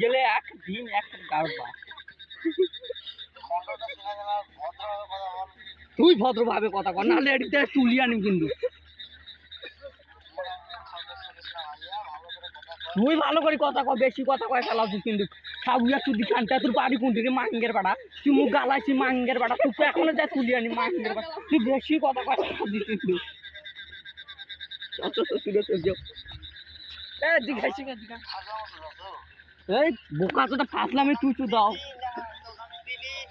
গেলে এক দিন একটা গাড়বা তুই ভদ্রভাবে কথা কর, নাহলে এদিকে তুলি আনি কিন্তু। তুই ভালো করে কথা কর, বেশি কথা কয় ফেলাছিস কিন্তু। সাবুয়া চুদি খানটা তোর বাড়ি কোনটি রে মাঙ্গের বাড়া, তুই মুখ গালাইছি মাঙ্গের বাড়া, তুই এখনো যা তুলি আনি মাঙ্গের বাড়া, তুই বেশি কথা কয় ফেলাছিস কিন্তু। এই বোকা তো ফাঁসলামে তুই চু দাও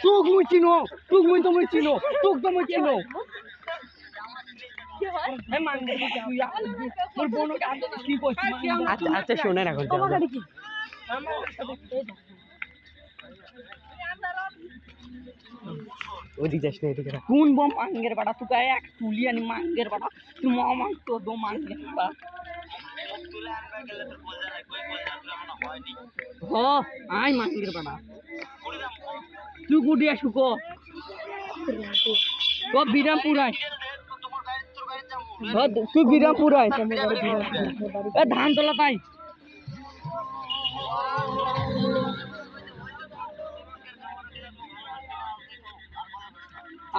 তুক মুই চিনো, তুক মুই তো মুই চিনো, তুক তো মুই চিনো। আচ্ছা শোনেন এখন কোন বম মাঙ্গের বাড়া, তুই গায়ে এক তুলি আনি মাঙ্গের বাড়া, তুই মামা তো দো মাঙ্গের বাড়া। হ আই মাঙ্গের বাড়া তুই গুডিয়া শুকো ও বিরামপুর আয়, তুই বিরামপুর আয় ধান তোলা তাই।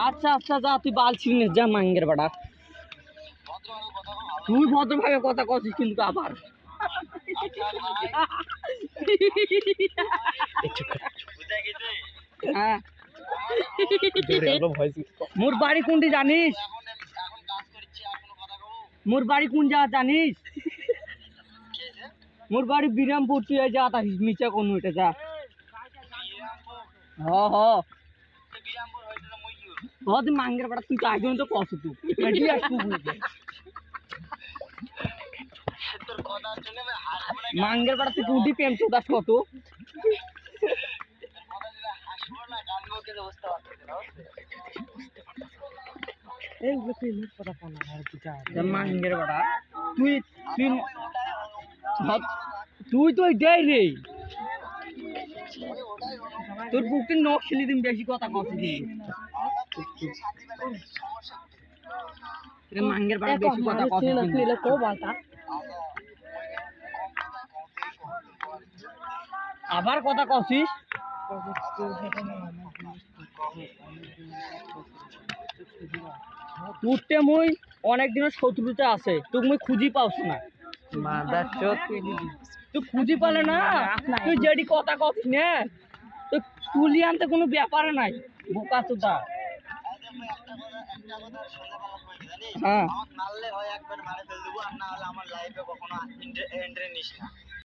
আচ্ছা আচ্ছা যা তুই বাল ছিনিস যা মাঙ্গের বাড়া। তুই ভদ্রভাবে কথা কছিস কিন্তু আবার হ্যাঁ। মোর বাড়ি কোনটি জানিস, মোর বাড়ি কোন জায়গা জানিস, মোর বাড়ি বিরামপুর, তুই যা থাকিস মিচা কোন এটা যা। হ হ তুই মাঙ্গের বাড়া, তুই তো একজন তো কস তুই মাঙ্গের বাড়া, তুই কোনটি প্রেম চোদাস কত মাঙ্গের বাড়া। তুই তুই তো দেয় রে তোর বুকটি নখ খেলি দিন, বেশি কথা কষ্ট মাঙ্গের বাড়া, বেশি কথা কষ্ট আবার কথা কছিস। তোরতে মুই অনেক দিনের শত্রুতে আছে, তুই মুই খুঁজি পাওস না, তুই খুঁজি পালে না, তুই যেটি কথা কছিস না তো তুলি আনতে কোনো ব্যাপারে নাই বোকা চোদা। হ্যাঁ